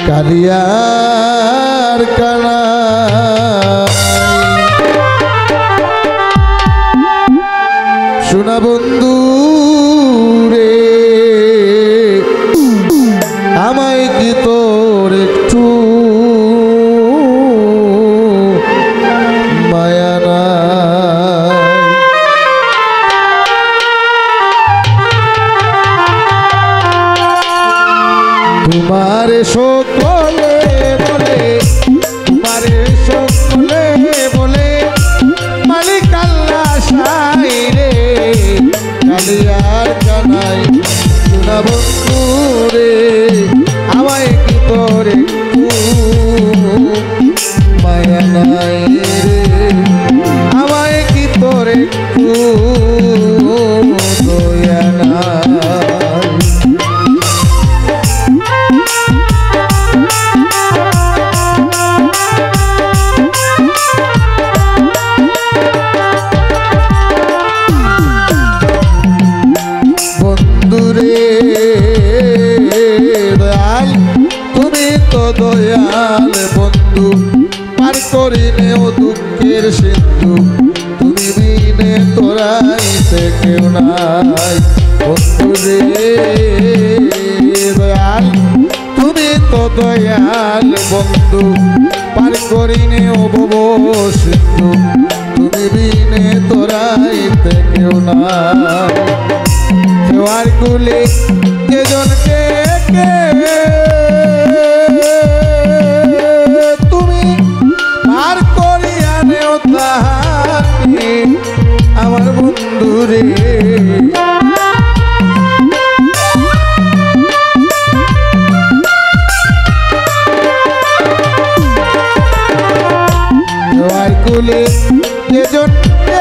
কালিয়ার কানা শোনা বন্ধু রে আমায় কি তোর একটু মায়া নাই তোমার সকলে বলে তোমার সকলে বলে মালিক আল্লাহ সাই রে কালিয়ার কানাই শোনা বন্ধু রে আমায় কি তোর একটু মায়া নাই রে আমায় কি তোর একটু দয়া নাই দয়াল তুমি তো দয়াল বন্ধু পার করিলেও দুঃখের সিন্ধু তুমি বিনে তোরাইতে কেউ নাই বন্ধু রে দয়াল তুমি তো দয়াল বন্ধু পার করিলেও ভব সিন্ধু তুমি বিনে তোরাইতে কেউ নাই তোমার কুলে কেজনকে তুমি পার করিয়া নেও তাহাকে আমার বন্ধু রে তোমার কুলে কেজনকে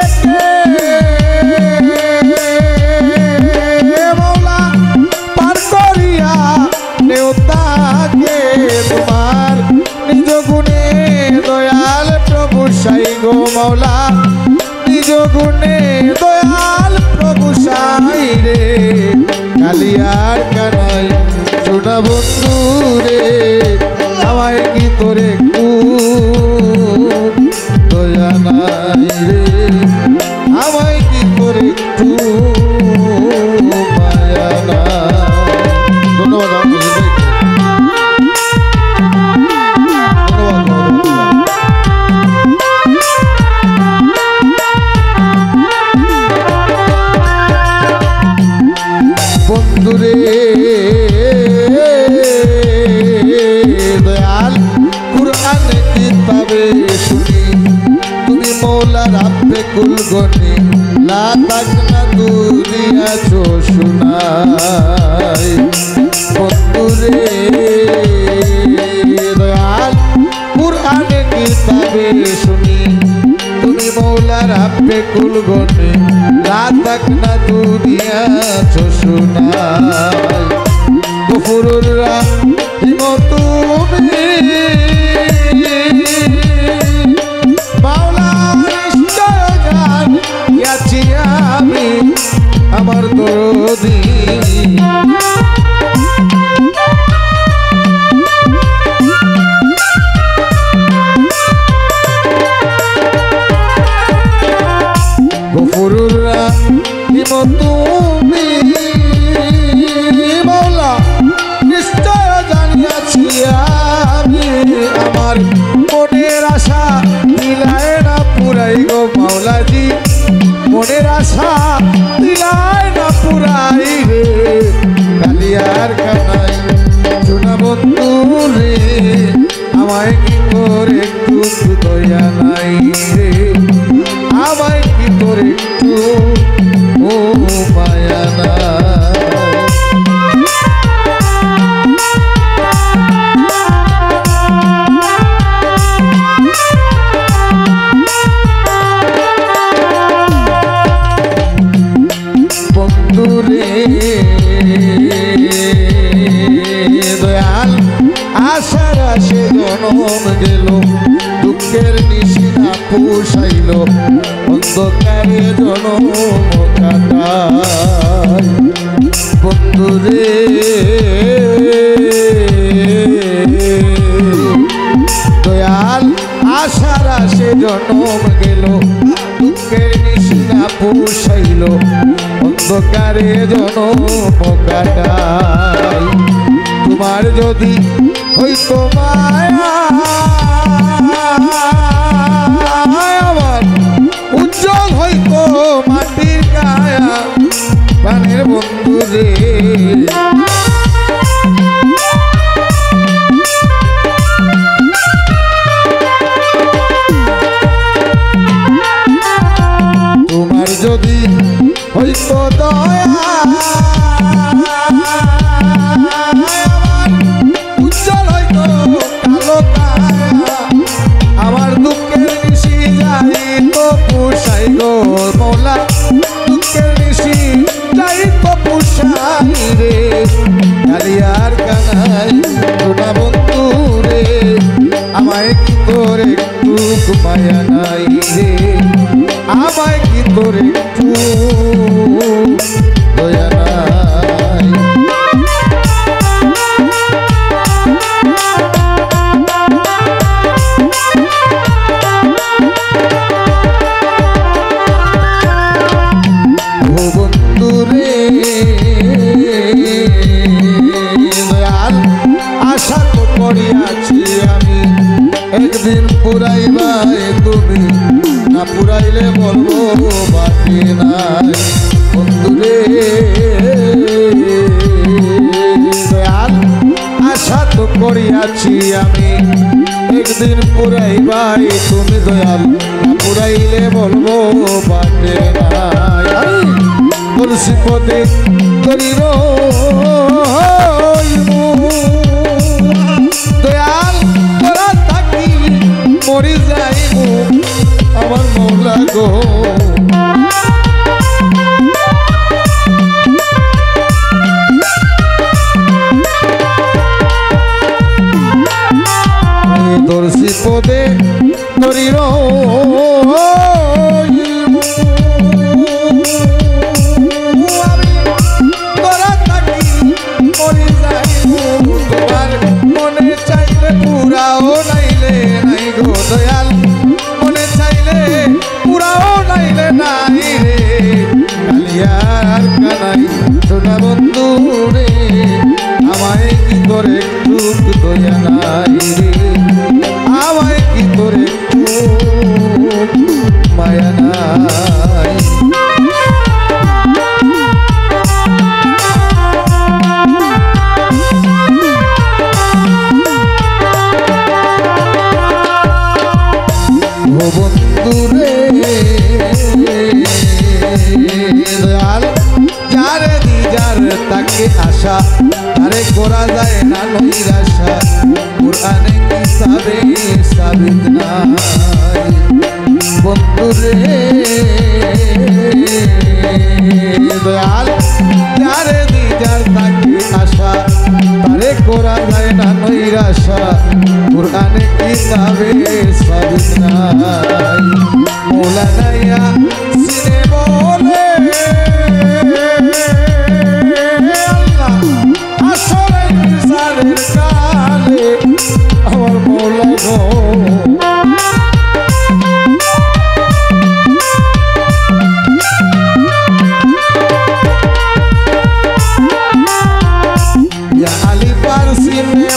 তোমার নিজ গুণে দয়াল প্রভু সাই গো মৌলা নিজ গুণে দয়াল প্রভু সাই রে কালিয়ার কানাই শোনা বন্ধু রে আমায় কি তোরে দয়া নাই রে আমায় কি তোরে মায়া নাই ধন্যবাদ বন্ধুরে দয়াল কুরআন কিতাবে শুনি তুমি মৌলা রাব্বে কুল গনি লা তাকনা দুনিয়াছো শুনাই বন্ধুরে দয়াল কুরআন কিতাবে শুনি তুমি মৌলা রাব্বে কুল গনি লা তাকনা দুনিয়াছো শুনাই গফুরুর রাহিম তুমি মাওলা নিশ্চয় জানিয়াছি আমি আমার দরদি গফুরুর রাহিম তুমি মাওলা নিশ্চয় জানিয়াছি আমি আমার মনের আশা দিলায় না পুরাই গো মাওলাজি মনের আশা দিলায় না পুরাই রে কালিয়ার কানাই শোনা বন্ধু রে আমায় কি তোর একটু দয়া নাই রে আমায় কি তোর একটু মায়া নাই বন্ধুরে দয়াল আশার আসে জনম গেল দুঃখের নিশিনা পুষাইল অন্ধকারে জনম কাটায় বন্ধুরে বেকারে জনম কাটাই। তোমার যদি হইতো মায়া আমার উজ্জ্বল হইতো মাটির কায়া প্রাণের বন্ধু রে। তোমার যদি হইতো দয়া উজ্জ্বল হইতো কালো কায়া আমার দুঃখের নিশি যাইত পুষাই গো মৌলা দুঃখের নিশি যাইত পুষাই রে। কালিয়ার কানাই সোনা বন্ধু রে আমায় কি তোর একটু মায়া নাই রে। আমায় কি তোর একটু দয়া নাই। ও বন্ধু রে দয়াল আশা তো করিয়াছি আমি একদিন পুরাইবাই তুমি না পুরাইলে বলবো বাকি নাই। বন্ধুরে দয়াল আশা তো করিয়াছি আমি একদিন পুরাইবাই তুমি দয়াল না পুরাইলে বলবো বাকি নাই। তুলসী পদে করির দয়াল তোরা থাকি মরি যাইব আমার মৌলা গো। তুলসী পদে করির তোরা থাকি মরি যাইব তোমার মনে চাইলে পুরাও নাইলে নাই গো দয়াল মনে চাইলে পুরাও নাইলে নাই রে। কালিয়ার কানাই সোনা বন্ধু রে আমায় কি করে একটু দয়া নাই রে। আমায় কি করে একটু মায়া নাই। ও বন্ধু রে দয়াল যারে দিজার তাকে আশা তারে করা যায় না নৈরাশা কোরআনে কিতাবে সাবিত নাই। বন্ধু রে দয়াল যারে দিজার তাকে আশা তারে করা যায় না নৈরাশা কোরআনে কিতাবে সাবিত নাই। মৌলানা সিনে বলে আল্লাহ আসলে সারের কালে আমার মৌলা গো। আলি পারসি মে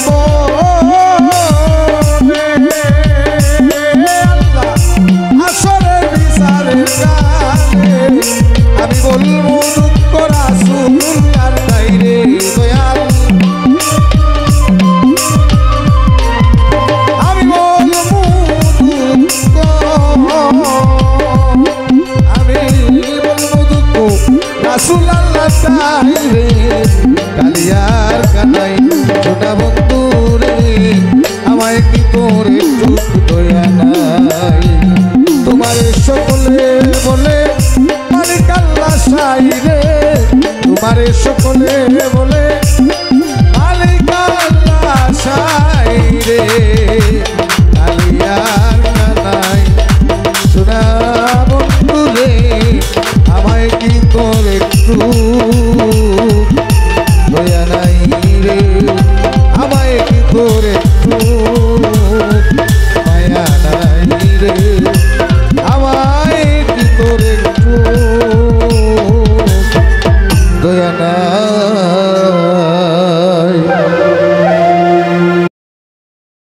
আমি বলবো দুঃখ রাসূলুল্লাহর গাইরে দয়াল আমি বলবো দুঃখ রাসূলুল্লাহর গাইরে। কালিয়ার কানাই সোনা বন্ধু রে আমায় কি তোর একটু দয়া নাই। তোমার সকলে বলে মালিক আল্লাহ সাই রে তোমার সকলে বলে মালিক আল্লাহ সাই রে। কালিয়ার কানাই সোনা বন্ধু রে আমায় কি তোর একটু দয়া নাই রে। আমায় কি তোর